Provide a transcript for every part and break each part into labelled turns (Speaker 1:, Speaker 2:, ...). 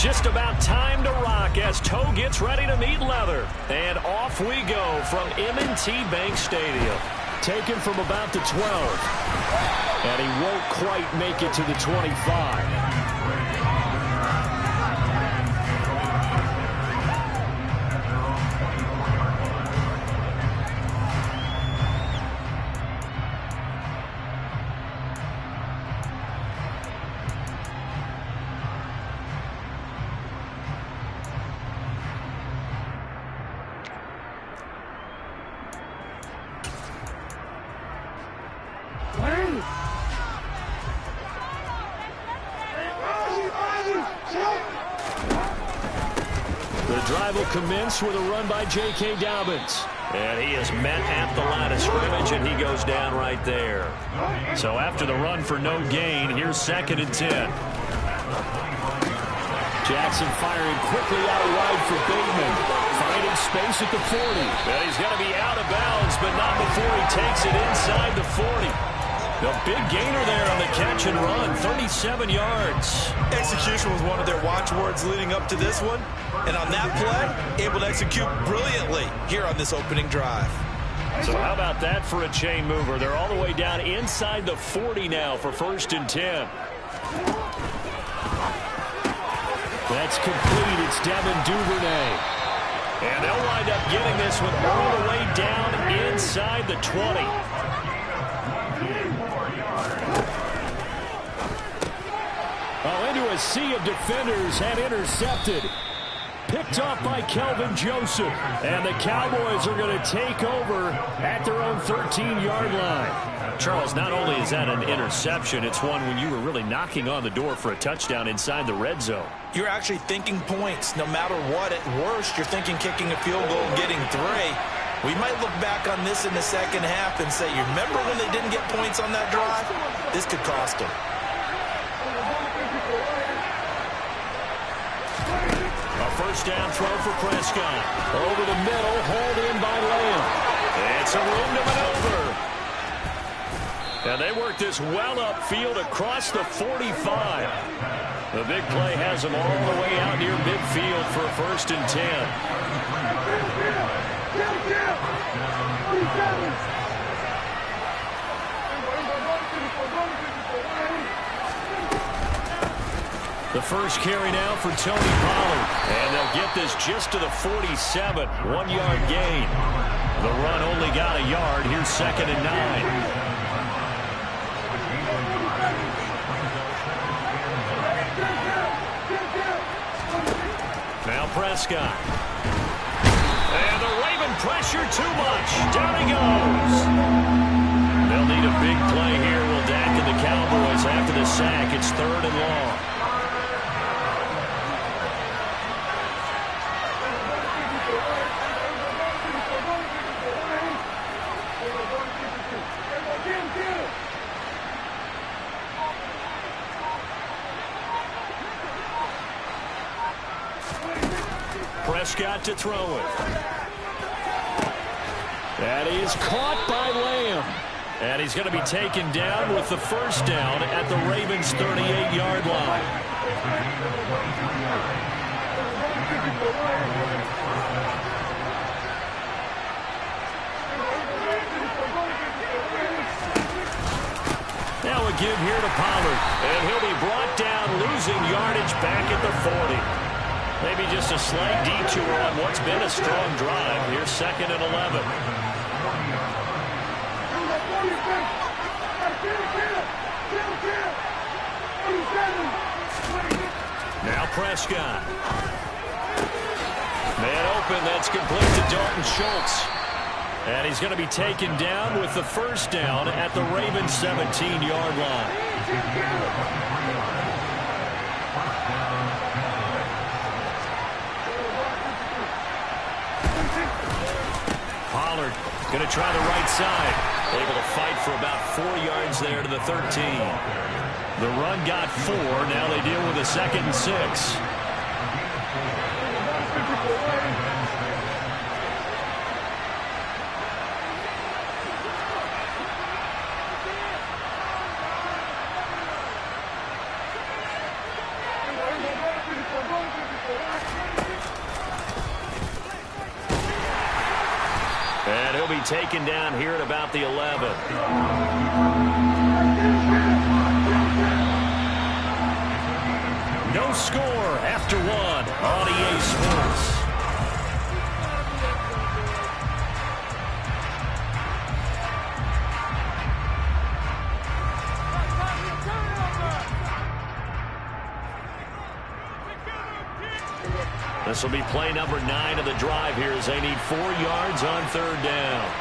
Speaker 1: Just about time to rock as toe gets ready to meet leather. And off we go from M&T Bank Stadium. Taken from about the 12. And he won't quite make it to the 25. Will commence with a run by J.K. Dobbins. And he is met at the line of scrimmage, and he goes down right there. So after the run for no gain, here's 2nd and 10. Jackson firing quickly out wide for Bateman. Finding space at the 40. And he's going to be out of bounds, but not before he takes it inside the 40. The big gainer there on the catch and run, 37 yards.
Speaker 2: Execution was one of their watchwords leading up to this one. And on that play, able to execute brilliantly here on this opening drive.
Speaker 1: So how about that for a chain mover? They're all the way down inside the 40 now for 1st and 10. That's complete. It's Devin Duvernay. And they'll wind up getting this one all the way down inside the 20. Oh, into a sea of defenders and intercepted. Picked off by Kelvin Joseph. And the Cowboys are going to take over at their own 13-yard line. Charles, not only is that an interception, it's one when you were really knocking on the door for a touchdown inside the red zone.
Speaker 2: You're actually thinking points. No matter what, at worst, you're thinking kicking a field goal and getting 3. We might look back on this in the second half and say, you remember when they didn't get points on that drive? This could cost them.
Speaker 1: First down throw for Prescott. Over the middle, hauled in by Lamb. It's a room to maneuver. And they work this well upfield across the 45. The big play has them all the way out near midfield for a 1st and 10. The first carry now for Tony Pollard. And they'll get this just to the 47. 1-yard gain. The run only got a yard. Here's 2nd and 9. Now Prescott. And the Raven pressure too much. Down he goes. They'll need a big play here. Will Dak and the Cowboys after the sack. It's 3rd and long. Prescott to throw it. That is caught by Lamb. And he's going to be taken down with the first down at the Ravens' 38-yard line. Now a give here to Pollard. And he'll be brought down, losing yardage back at the 40. Maybe just a slight detour on what's been a strong drive. Here's 2nd and 11. Now Prescott. Man open, that's complete to Dalton Schultz. And he's going to be taken down with the first down at the Ravens' 17-yard line. Pollard going to try the right side. Able to fight for about 4 yards there to the 13. The run got 4. Now they deal with a 2nd and 6. be taken down here at about the 11. No score after one on EA Sports. This will be play number 9 of the drive here as they need 4 yards on 3rd down.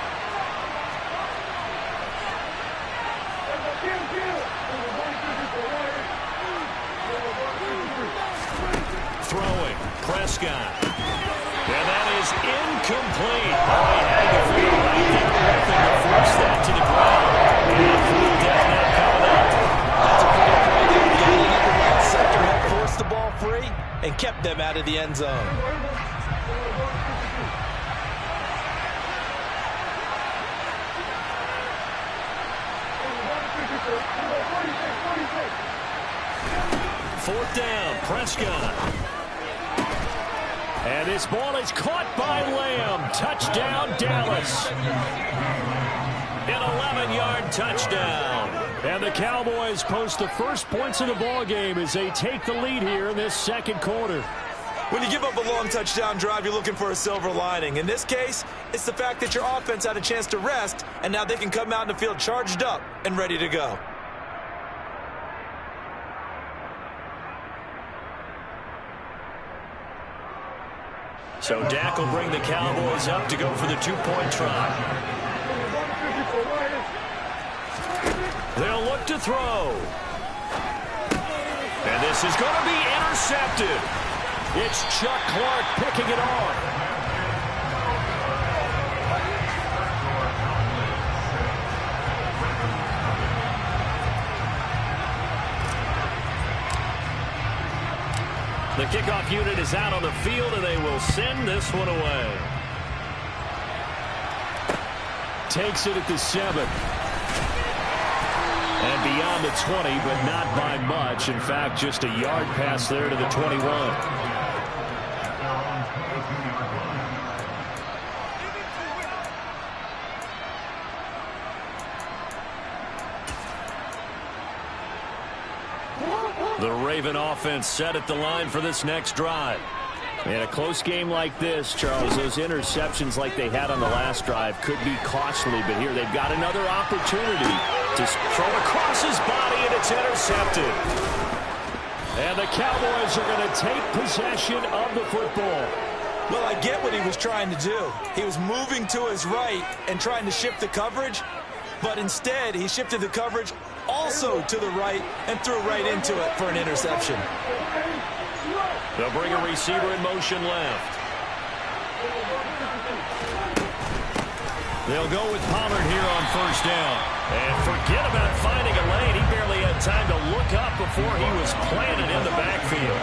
Speaker 1: Throwing, Prescott. And that is incomplete. Oh, he had to feel right there to force that to the ground. And flew down that coming up.
Speaker 2: That's a pretty play there. The guy in the right sector had forced the ball free and kept them out of the end zone.
Speaker 1: Fourth down, Prescott. And this ball is caught by Lamb. Touchdown, Dallas. An 11-yard touchdown. And the Cowboys post the first points of the ball game as they take the lead here in this second quarter.
Speaker 2: When you give up a long touchdown drive, you're looking for a silver lining. In this case, it's the fact that your offense had a chance to rest, and now they can come out in the field charged up and ready to go.
Speaker 1: So Dak will bring the Cowboys up to go for the 2-point try. They'll look to throw. And this is going to be intercepted. It's Chuck Clark picking it off. The kickoff unit is out on the field, and they will send this one away. Takes it at the 7. And beyond the 20, but not by much. In fact, just a yard pass there to the 21. The Raven offense set at the line for this next drive. In a close game like this, Charles, those interceptions like they had on the last drive could be costly, but here they've got another opportunity to throw it across his body, and it's intercepted. And the Cowboys are going to take possession of the football.
Speaker 2: Well, I get what he was trying to do. He was moving to his right and trying to shift the coverage, but instead he shifted the coverage also to the right and threw right into it for an interception.
Speaker 1: They'll bring a receiver in motion left. They'll go with Pollard here on first down. And forget about finding a lane. He barely had time to look up before he was planted in the backfield.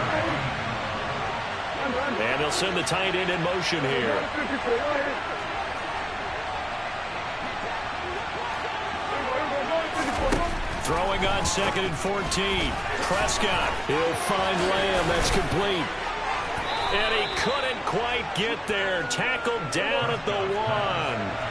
Speaker 1: And they'll send the tight end in motion here. Throwing on 2nd and 14. Prescott. He'll find Lamb. That's complete. And he couldn't quite get there. Tackled down at the 1.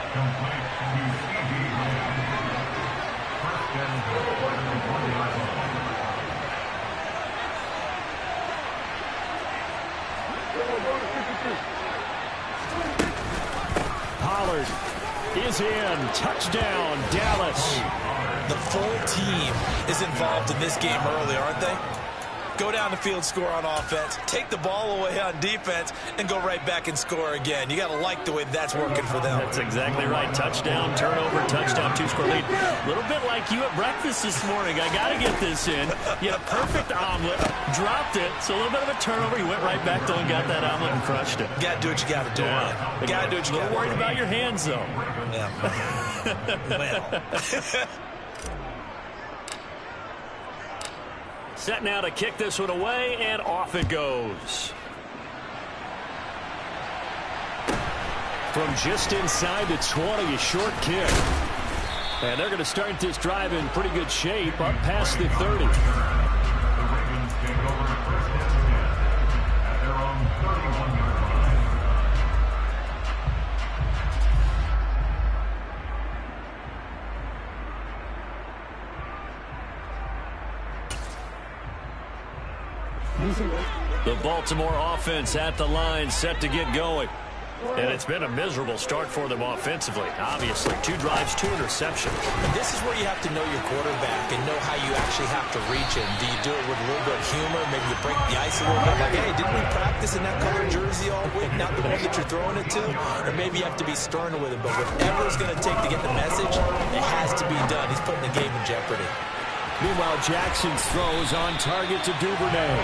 Speaker 1: Pollard is in. Touchdown, Dallas.
Speaker 2: The full team is involved in this game early, aren't they? Go down the field, score on offense, take the ball away on defense, and go right back and score again. You got to like the way that's working for them.
Speaker 1: That's exactly right. Touchdown, turnover, touchdown, 2-score lead. A little bit like you at breakfast this morning. I got to get this in. You had a perfect omelet, dropped it, so a little bit of a turnover. You went right back though and got that omelet and crushed it.
Speaker 2: Got to do what you got to do.
Speaker 1: Yeah.
Speaker 2: Got to do what you got to do.
Speaker 1: A little worried about your hands, though.
Speaker 2: Yeah. Well.
Speaker 1: Set now to kick this one away, and off it goes. From just inside the 20, a short kick. And they're going to start this drive in pretty good shape, up past the 30. The Baltimore offense at the line, set to get going. And it's been a miserable start for them offensively. Obviously, 2 drives, 2 interceptions.
Speaker 2: And this is where you have to know your quarterback and know how you actually have to reach him. Do you do it with a little bit of humor? Maybe you break the ice a little bit. Like, hey, didn't we practice in that colored jersey all week? Not the one that you're throwing it to? Or maybe you have to be stern with him. But whatever it's going to take to get the message, it has to be done. He's putting the game in jeopardy.
Speaker 1: Meanwhile, Jackson's throw is on target to Duvernay.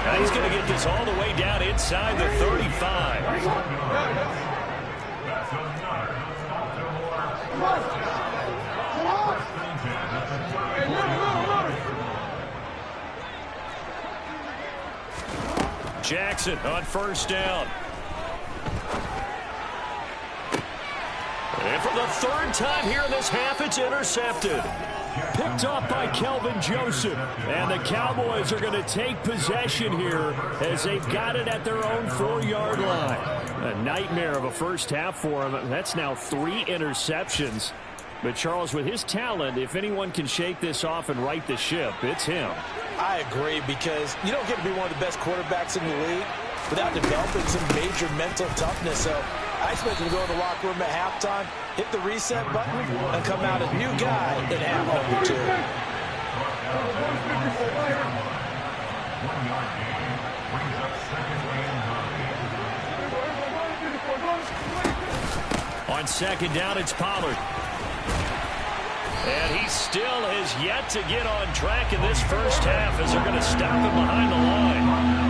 Speaker 1: Now he's going to get this all the way down inside the 35. Jackson on first down. And for the 3rd time here in this half, it's intercepted. Picked off by Kelvin Joseph. And the Cowboys are going to take possession here as they've got it at their own 4-yard line. A nightmare of a first half for him. That's now 3 interceptions. But Charles, with his talent, if anyone can shake this off and right the ship, it's him.
Speaker 2: I agree, because you don't get to be one of the best quarterbacks in the league without developing some major mental toughness. So I expect him to go in the locker room at halftime, hit the reset button, and come out a new guy in half number 2.
Speaker 1: On second down, it's Pollard. And he still has yet to get on track in this first half as they're going to stop him behind the line.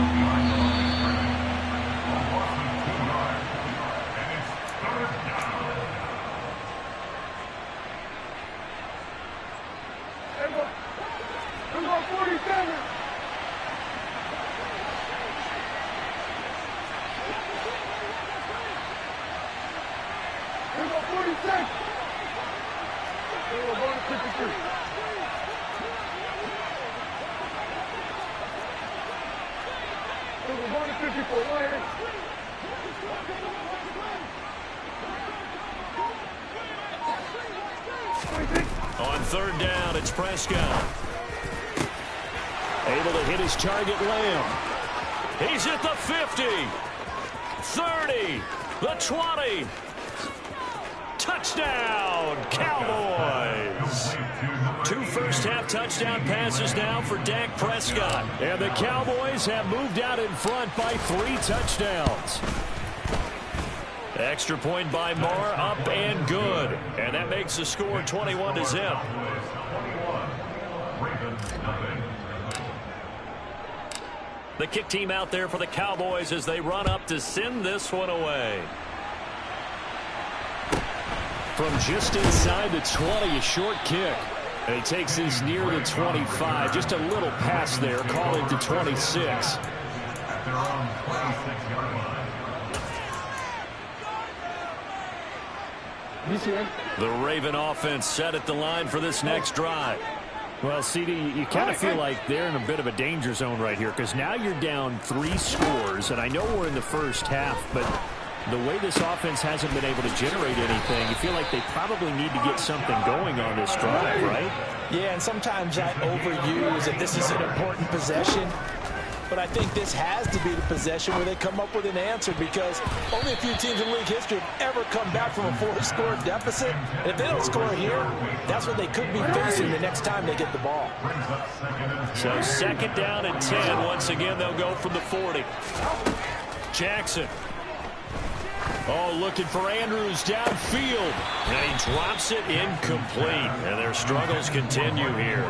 Speaker 1: On third down, it's Prescott. Able to hit his target, Lamb. He's at the 50, 30, the 20. Touchdown, Cowboys. 2 first-half touchdown passes now for Dak Prescott. And the Cowboys have moved out in front by 3 touchdowns. Extra point by Marr, up and good. And that makes the score 21-0. The kick team out there for the Cowboys as they run up to send this one away. From just inside the 20, a short kick. And he takes this near the 25. Just a little pass there. Call it to 26. The Raven offense set at the line for this next drive. Well, CD, you kind of feel like they're in a bit of a danger zone right here because now you're down 3 scores. And I know we're in the first half, but the way this offense hasn't been able to generate anything, you feel like they probably need to get something going on this drive, right?
Speaker 2: Yeah, and sometimes I overuse that this is an important possession. But I think this has to be the possession where they come up with an answer, because only a few teams in league history have ever come back from a 4-score deficit. And if they don't score here, that's what they could be facing the next time they get the ball.
Speaker 1: So second down and 10. Once again, they'll go from the 40. Jackson. Oh, looking for Andrews downfield. And he drops it incomplete. And their struggles continue here.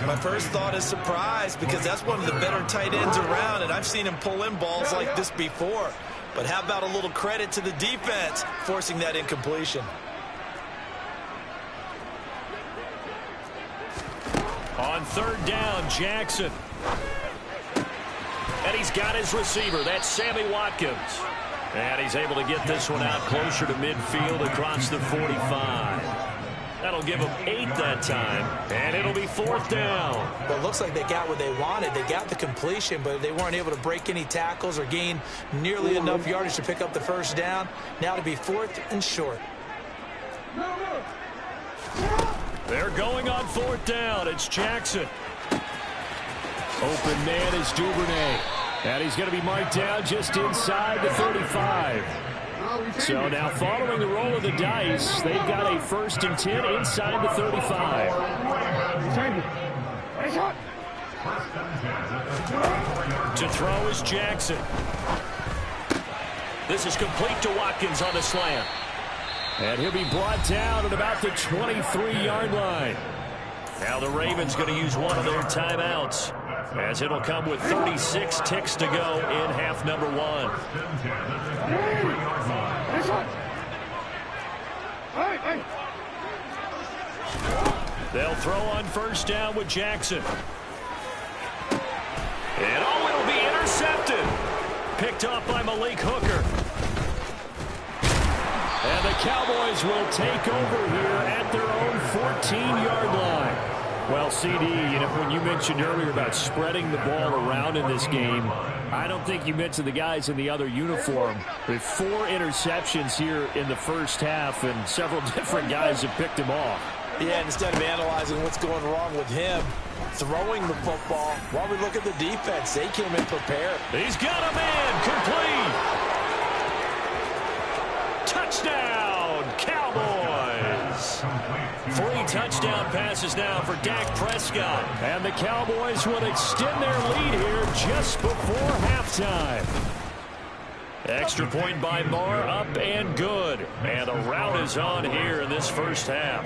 Speaker 2: My first thought is surprise, because that's one of the better tight ends around, and I've seen him pull in balls like this before. But how about a little credit to the defense forcing that incompletion?
Speaker 1: On third down, Jackson. And he's got his receiver. That's Sammy Watkins. And he's able to get this one out closer to midfield across the 45. That'll give them 8 that time, and it'll be 4th down.
Speaker 2: Well, it looks like they got what they wanted. They got the completion, but they weren't able to break any tackles or gain nearly enough yardage to pick up the first down. Now to be 4th and short.
Speaker 1: They're going on 4th down. It's Jackson. Open man is Duvernay. And he's going to be marked down just inside the 35. So now following the roll of the dice, they've got a 1st and 10 inside the 35. To throw is Jackson. This is complete to Watkins on the slant. And he'll be brought down at about the 23-yard line. Now the Ravens going to use one of their timeouts, as it'll come with 36 ticks to go in half number 1. They'll throw on 1st down with Jackson. And it'll be intercepted. Picked off by Malik Hooker. And the Cowboys will take over here at their own 14-yard line. Well, CD, when you mentioned earlier about spreading the ball around in this game, I don't think you mentioned the guys in the other uniform. With 4 interceptions here in the first half, and several different guys have picked him off.
Speaker 2: Yeah, instead of analyzing what's going wrong with him, throwing the football, while we look at the defense, they came in prepared.
Speaker 1: He's got a man, complete. Touchdown, Cowboys. 3 touchdown passes now for Dak Prescott. And the Cowboys will extend their lead here just before halftime. Extra point by Marr, up and good. And the rout is on here in this first half.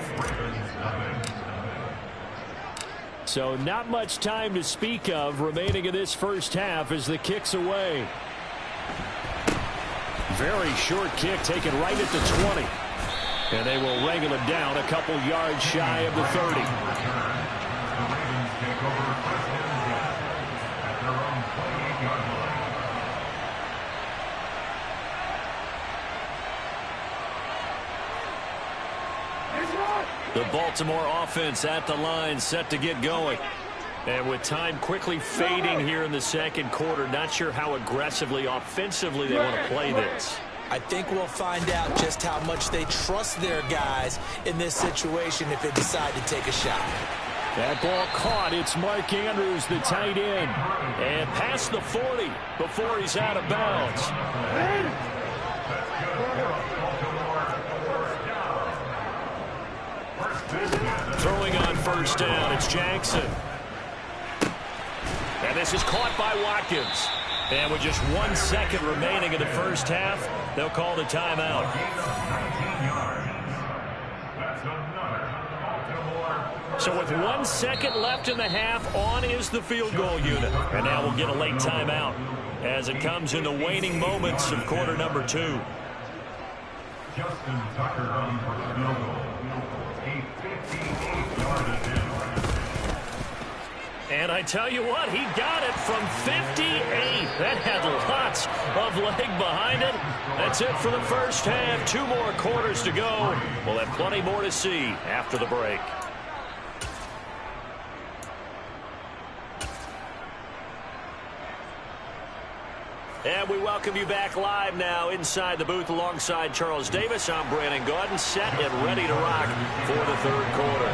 Speaker 1: So not much time to speak of remaining in this first half as the kick's away. Very short kick taken right at the 20. And they will wrangle him down a couple yards shy of the 30. The Baltimore offense at the line, set to get going. And with time quickly fading here in the second quarter, not sure how aggressively, offensively they want to play this.
Speaker 2: I think we'll find out just how much they trust their guys in this situation if they decide to take a shot.
Speaker 1: That ball caught. It's Mark Andrews, the tight end. And past the 40 before he's out of bounds. Throwing on 1st down, it's Jackson. And this is caught by Watkins. And with just 1 second remaining in the first half, they'll call the timeout. So with 1 second left in the half, on is the field goal unit. And now we'll get a late timeout as it comes in the waning moments of quarter number 2. Justin Tucker running for the field goal. A 58-yard attempt. And I tell you what, he got it from 58. That had lots of leg behind it. That's it for the first half. 2 more quarters to go. We'll have plenty more to see after the break. And we welcome you back live now inside the booth alongside Charles Davis. I'm Brandon Gaudin, set and ready to rock for the third quarter.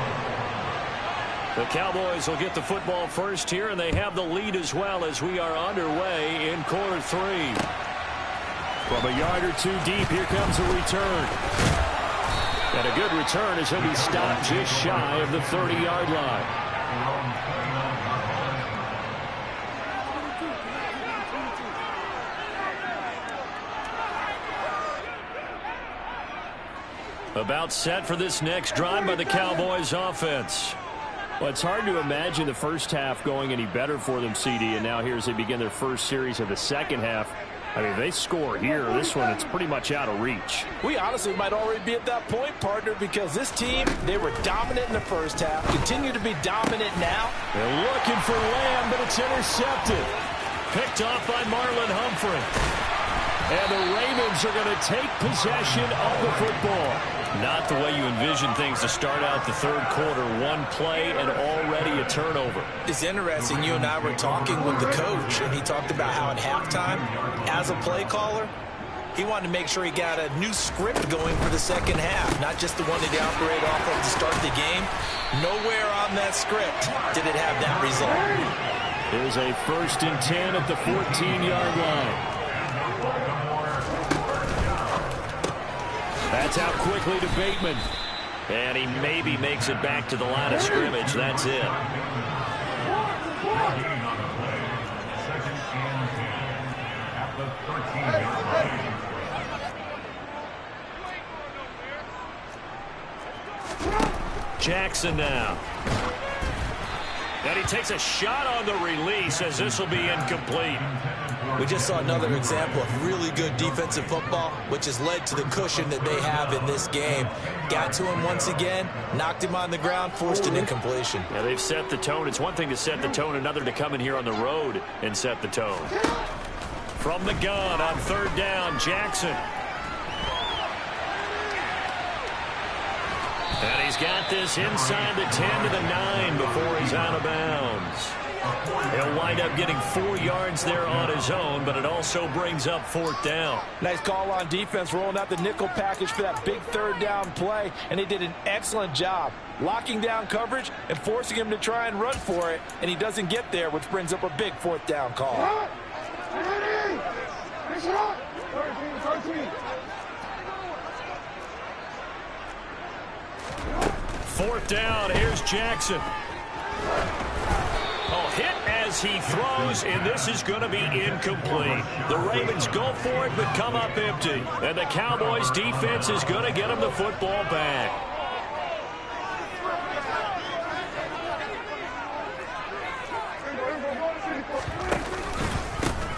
Speaker 1: The Cowboys will get the football first here, and they have the lead as well as we are underway in quarter 3. From a yard or 2 deep, here comes a return. And a good return as he'll be stopped just shy of the 30-yard line. About set for this next drive by the Cowboys offense. Well, it's hard to imagine the first half going any better for them, CD, and now here as they begin their first series of the second half. I mean, they score here. This one, it's pretty much out of reach.
Speaker 2: We honestly might already be at that point, partner, because this team, they were dominant in the first half, continue to be dominant now.
Speaker 1: They're looking for Lamb, but it's intercepted. Picked off by Marlon Humphrey. And the Ravens are going to take possession of the football. Not the way you envision things to start out the third quarter. 1 play and already a turnover.
Speaker 2: It's interesting. You and I were talking with the coach, and he talked about how at halftime, as a play caller, he wanted to make sure he got a new script going for the second half, not just the one that he operated off of to start the game. Nowhere on that script did it have that result.
Speaker 1: Here's a 1st and 10 at the 14-yard line. That's out quickly to Bateman. And he maybe makes it back to the line of scrimmage. That's it. Jackson now. And he takes a shot on the release as this will be incomplete.
Speaker 2: We just saw another example of really good defensive football, which has led to the cushion that they have in this game. Got to him once again, knocked him on the ground, forced an incompletion.
Speaker 1: Yeah, they've set the tone. It's one thing to set the tone, another to come in here on the road and set the tone. From the gun on 3rd down, Jackson. And he's got this inside the 10 to the 9 before he's out of bounds. He'll wind up getting 4 yards there on his own, but it also brings up 4th down.
Speaker 2: Nice call on defense, rolling out the nickel package for that big 3rd down play, and he did an excellent job locking down coverage and forcing him to try and run for it, and he doesn't get there, which brings up a big 4th down call.
Speaker 1: 4th down, here's Jackson. Oh, hit as he throws, and this is going to be incomplete. The Ravens go for it, but come up empty. And the Cowboys' defense is going to get him the football back.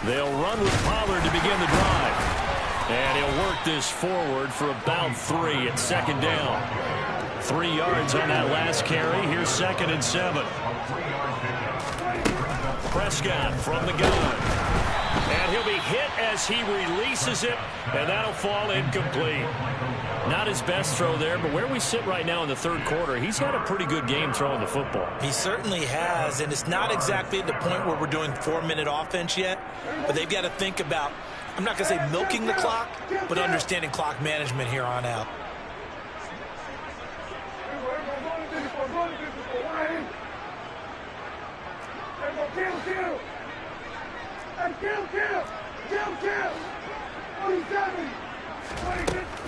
Speaker 1: They'll run with Pollard to begin the drive. And he'll work this forward for about 3 at 2nd down. 3 yards on that last carry. Here's 2nd and 7. Prescott from the gun. And he'll be hit as he releases it, and that'll fall incomplete. Not his best throw there, but where we sit right now in the 3rd quarter, he's had a pretty good game throwing the football.
Speaker 2: He certainly has, and it's not exactly at the point where we're doing 4-minute offense yet, but they've got to think about, I'm not going to say milking the clock, but understanding clock management here on out.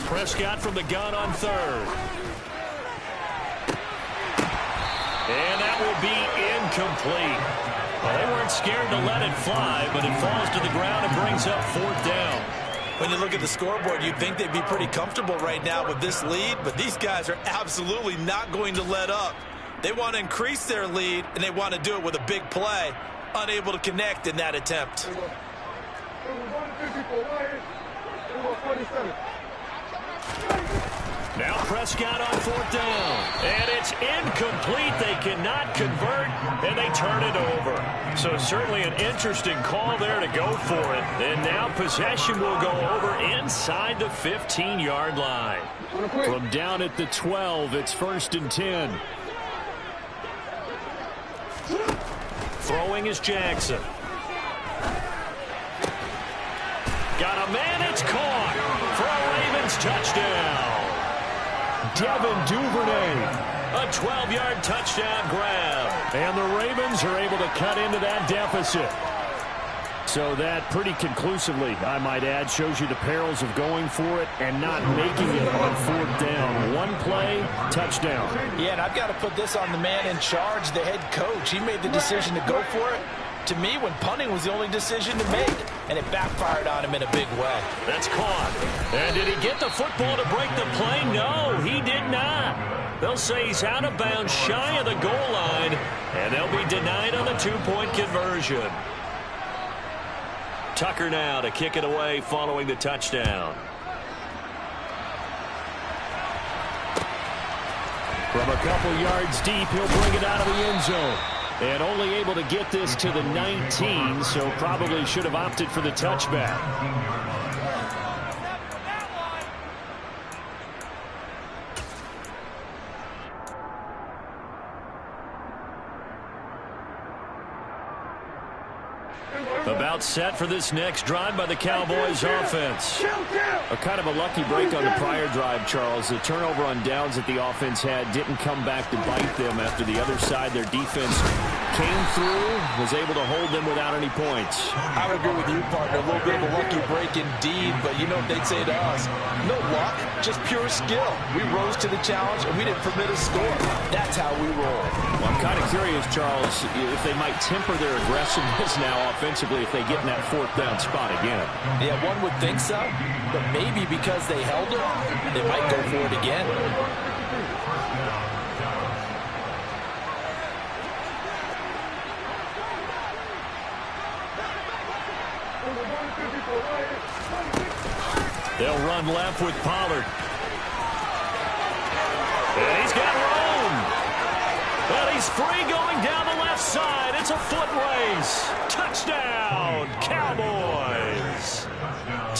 Speaker 1: Prescott from the gun on 3rd. And that will be incomplete. Well, they weren't scared to let it fly, but it falls to the ground and brings up 4th down.
Speaker 2: When you look at the scoreboard, you'd think they'd be pretty comfortable right now with this lead, but these guys are absolutely not going to let up. They want to increase their lead, and they want to do it with a big play. Unable to connect in that attempt.
Speaker 1: Now Prescott on 4th down. And it's incomplete. They cannot convert, and they turn it over. So certainly an interesting call there to go for it. And now possession will go over inside the 15-yard line. From down at the 12, it's 1st and 10. Throwing is Jackson. Got a man, it's caught for a Ravens touchdown. Devin Duvernay, a 12-yard touchdown grab. And the Ravens are able to cut into that deficit. So that pretty conclusively, I might add, shows you the perils of going for it and not making it on 4th down. One play, touchdown.
Speaker 2: Yeah, and I've got to put this on the man in charge, the head coach. He made the decision to go for it. To me, when punting was the only decision to make, and it backfired on him in a big way.
Speaker 1: That's caught. And did he get the football to break the play? No, he did not. They'll say he's out of bounds, shy of the goal line, and they'll be denied on the 2-point conversion. Tucker now to kick it away following the touchdown. From a couple yards deep, he'll bring it out of the end zone. And only able to get this to the 19, so probably should have opted for the touchback. About set for this next drive by the Cowboys offense. A kind of a lucky break on the prior drive, Charles. The turnover on downs that the offense had didn't come back to bite them after the other side. Their defense came through, was able to hold them without any points.
Speaker 2: I would agree with you, partner. A little bit of a lucky break indeed, but you know what they'd say to us? No luck, just pure skill. We rose to the challenge, and we didn't permit a score. That's how we roll.
Speaker 1: Well, I'm kind of curious, Charles, if they might temper their aggressiveness now offensively if they get in that fourth down spot again.
Speaker 2: Yeah, one would think so, but maybe because they held it, they might go for it again.
Speaker 1: They'll run left with Pollard. And he's got room. Well, he's free going down the left side. It's a foot race. Touchdown, Cowboys.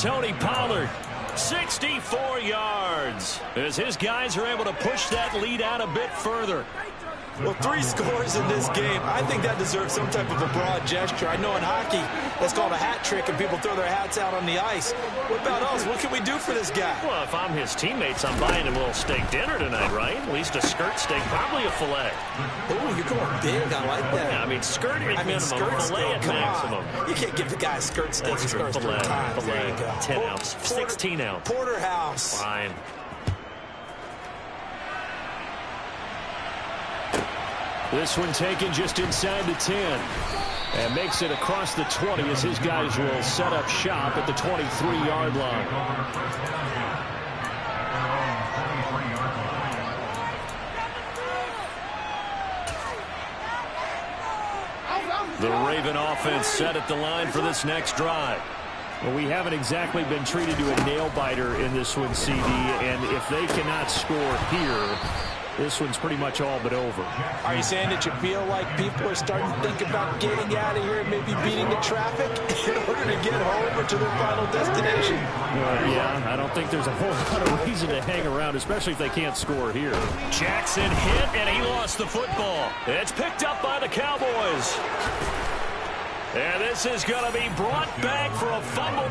Speaker 1: Tony Pollard, 64 yards, as his guys are able to push that lead out a bit further.
Speaker 2: Well, 3 scores in this game. I think that deserves some type of a broad gesture. I know in hockey, that's called a hat trick, and people throw their hats out on the ice. What about us? What can we do for this guy?
Speaker 1: Well, if I'm his teammates, I'm buying him a little steak dinner tonight, right? At least a skirt steak, probably a filet.
Speaker 2: Oh, you're going big. I like that.
Speaker 1: Yeah, I mean, skirt at minimum, filet at maximum.
Speaker 2: You can't give the guy a skirt steak.
Speaker 1: That's true. Filet, 10 ounce, 16 ounce.
Speaker 2: Porterhouse.
Speaker 1: Fine. This one taken just inside the 10. And makes it across the 20 as his guys will set up shop at the 23-yard line. The Raven offense set at the line for this next drive. Well, we haven't exactly been treated to a nail-biter in this one, CD, and if they cannot score here, this one's pretty much all but over.
Speaker 2: Are you saying that you feel like people are starting to think about getting out of here and maybe beating the traffic in order to get home or to their final destination?
Speaker 1: Yeah, I don't think there's a whole lot of reason to hang around, especially if they can't score here. Jackson hit, and he lost the football. It's picked up by the Cowboys. And this is going to be brought back for a fumble.